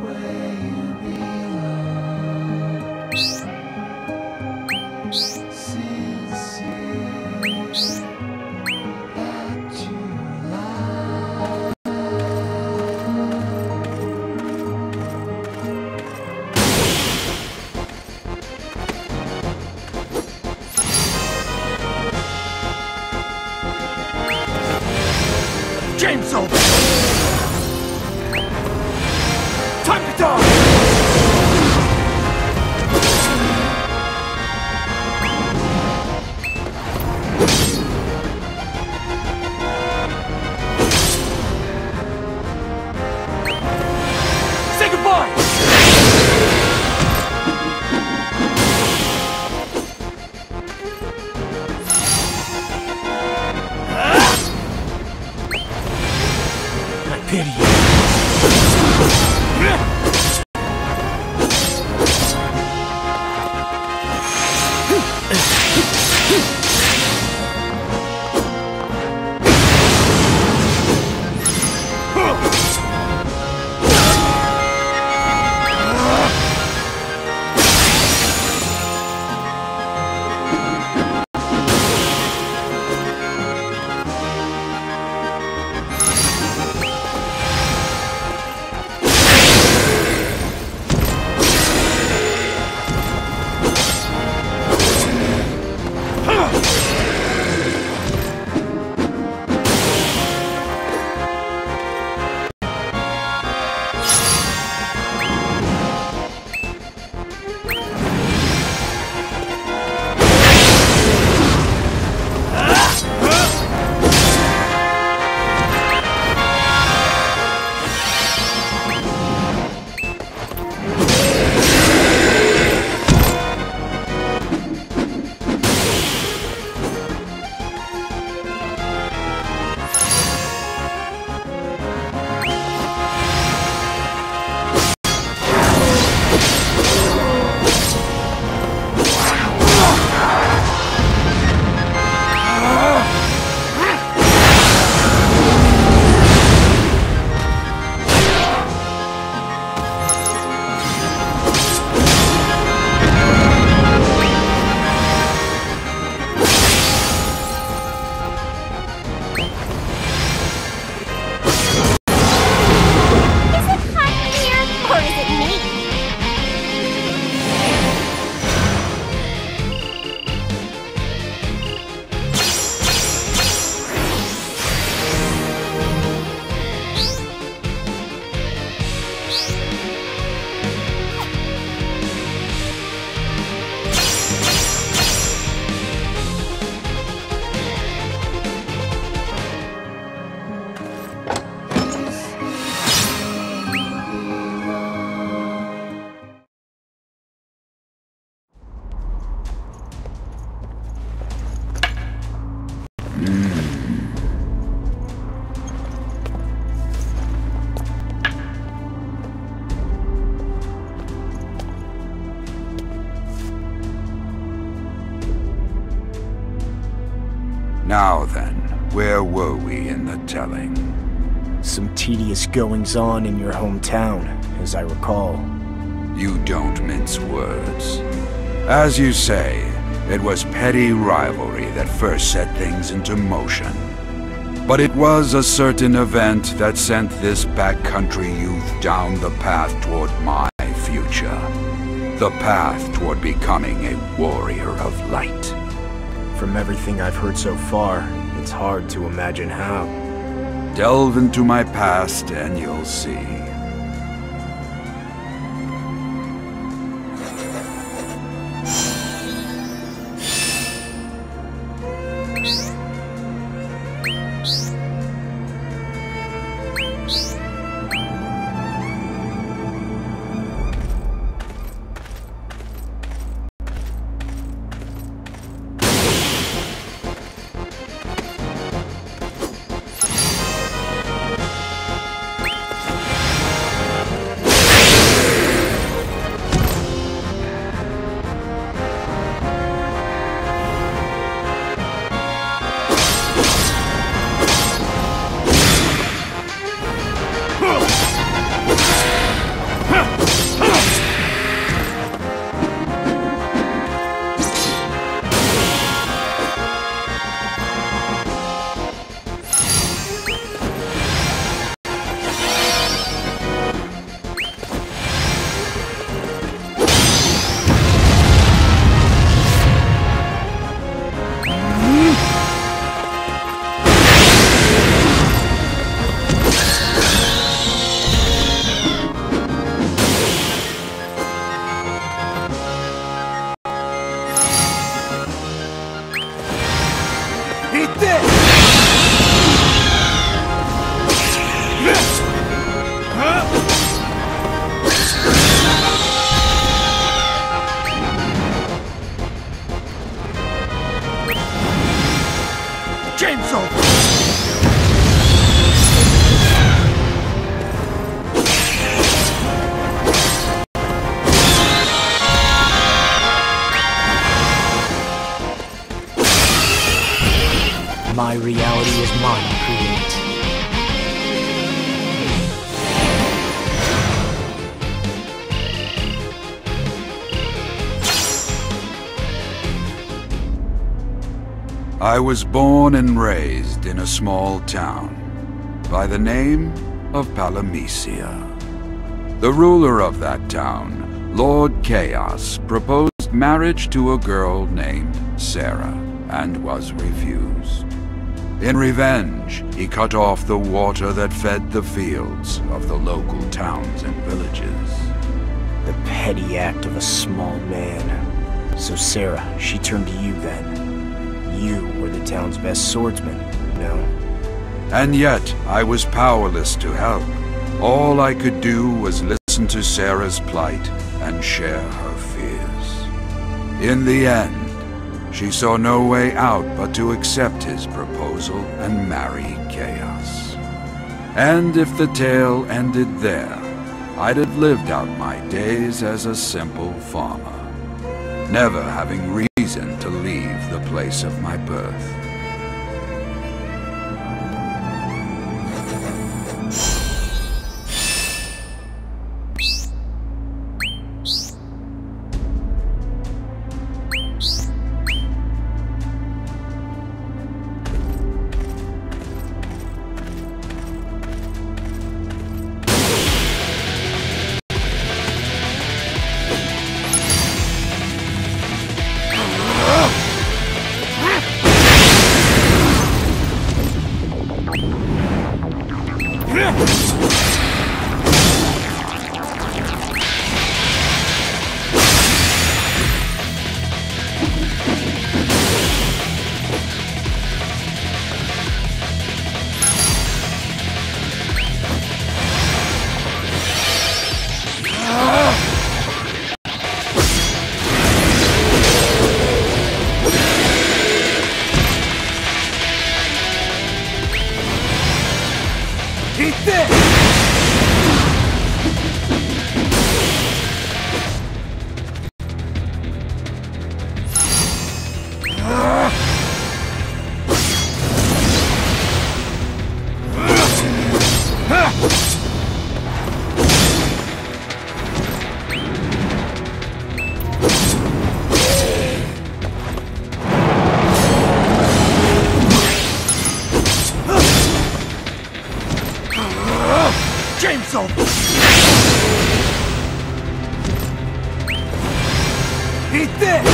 where you belong. Sincere that you love. Game's over! Time to die! Say goodbye! I pity you. Now then, where were we in the telling? Some tedious goings-on in your hometown, as I recall. You don't mince words. As you say, it was petty rivalry that first set things into motion. But it was a certain event that sent this backcountry youth down the path toward my future. The path toward becoming a warrior of light. From everything I've heard so far, it's hard to imagine how. Delve into my past and you'll see. My reality is mine to create. I was born and raised in a small town by the name of Palamecia. The ruler of that town, Lord Chaos, proposed marriage to a girl named Sarah and was refused. In revenge, he cut off the water that fed the fields of the local towns and villages. The petty act of a small man. So Sarah, she turned to you then. You were the town's best swordsman, no? And yet, I was powerless to help. All I could do was listen to Sarah's plight and share her fears. In the end, she saw no way out but to accept his proposal and marry Chaos. And if the tale ended there, I'd have lived out my days as a simple farmer, never having reason to leave the place of my birth. Eat this! Chainsaw! Eat this!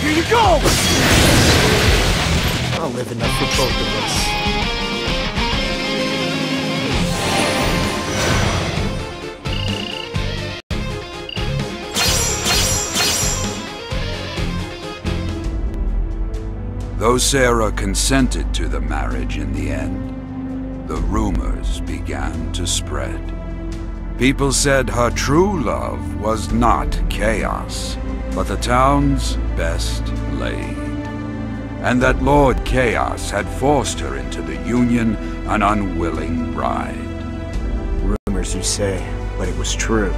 Here you go! I'll live enough for both of us. Though Sarah consented to the marriage in the end, the rumors began to spread. People said her true love was not Chaos, but the town's best blade, and that Lord Chaos had forced her into the union an unwilling bride. Rumors, you say, but it was true.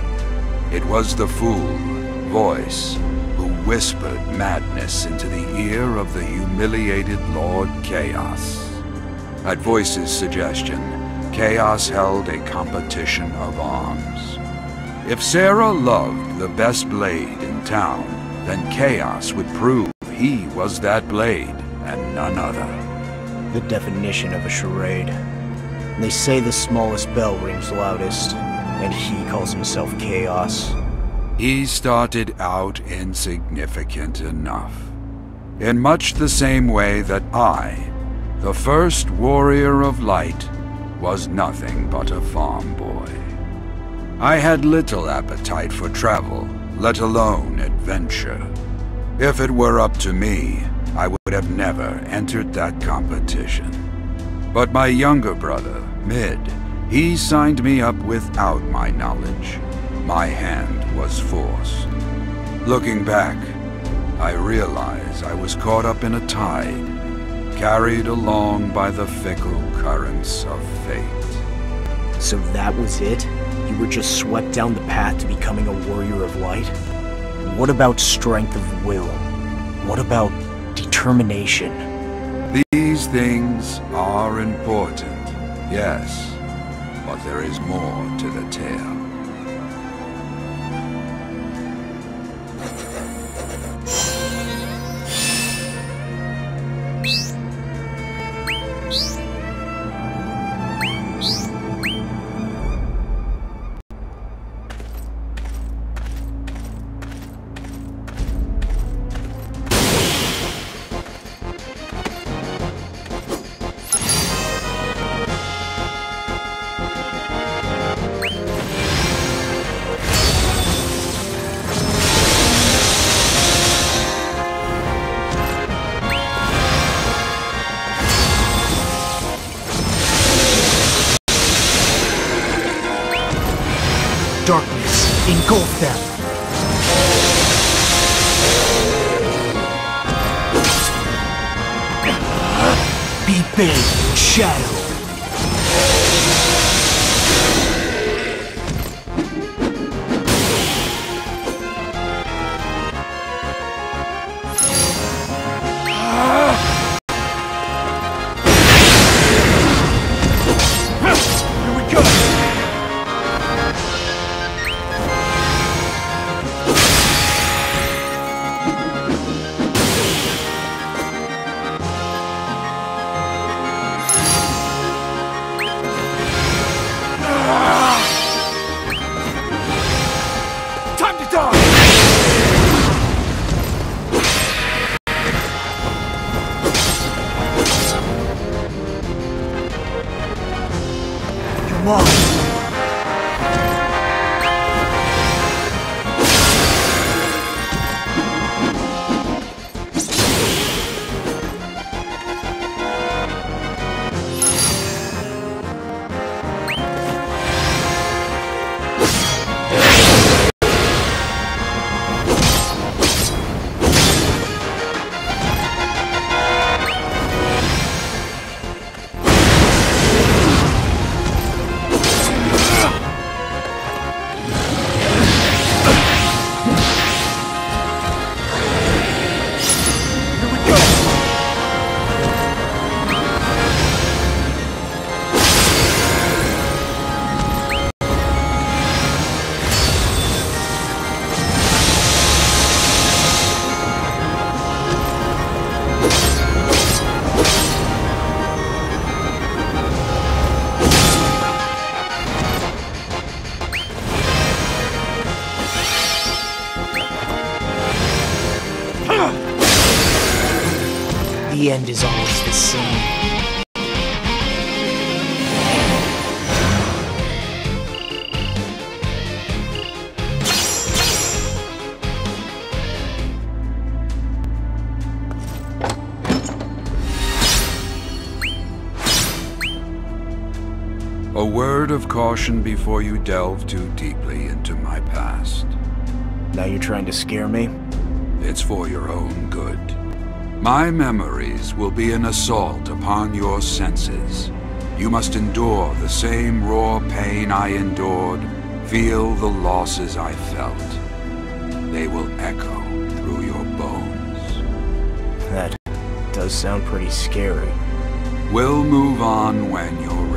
It was the fool, Voice, who whispered madness into the ear of the humiliated Lord Chaos. At Voice's suggestion, Chaos held a competition of arms. If Sarah loved the best blade in town, then Chaos would prove he was that blade and none other. The definition of a charade. They say the smallest bell rings loudest, and he calls himself Chaos. He started out insignificant enough, in much the same way that I, the first warrior of light, was nothing but a farm boy. I had little appetite for travel, let alone adventure. If it were up to me, I would have never entered that competition. But my younger brother, Mid, he signed me up without my knowledge. My hand was forced. Looking back, I realize I was caught up in a tide, carried along by the fickle currents of fate. So that was it? You were just swept down the path to becoming a warrior of light? What about strength of will? What about determination? These things are important, yes, but there is more to the tale. Darkness, engulf them! Be bathed in shadow! Here we go! Time to die! Come on! The end is always the same. A word of caution before you delve too deeply into my past. Now you're trying to scare me? It's for your own good. My memories will be an assault upon your senses. You must endure the same raw pain I endured, feel the losses I felt. They will echo through your bones. That does sound pretty scary. We'll move on when you're ready.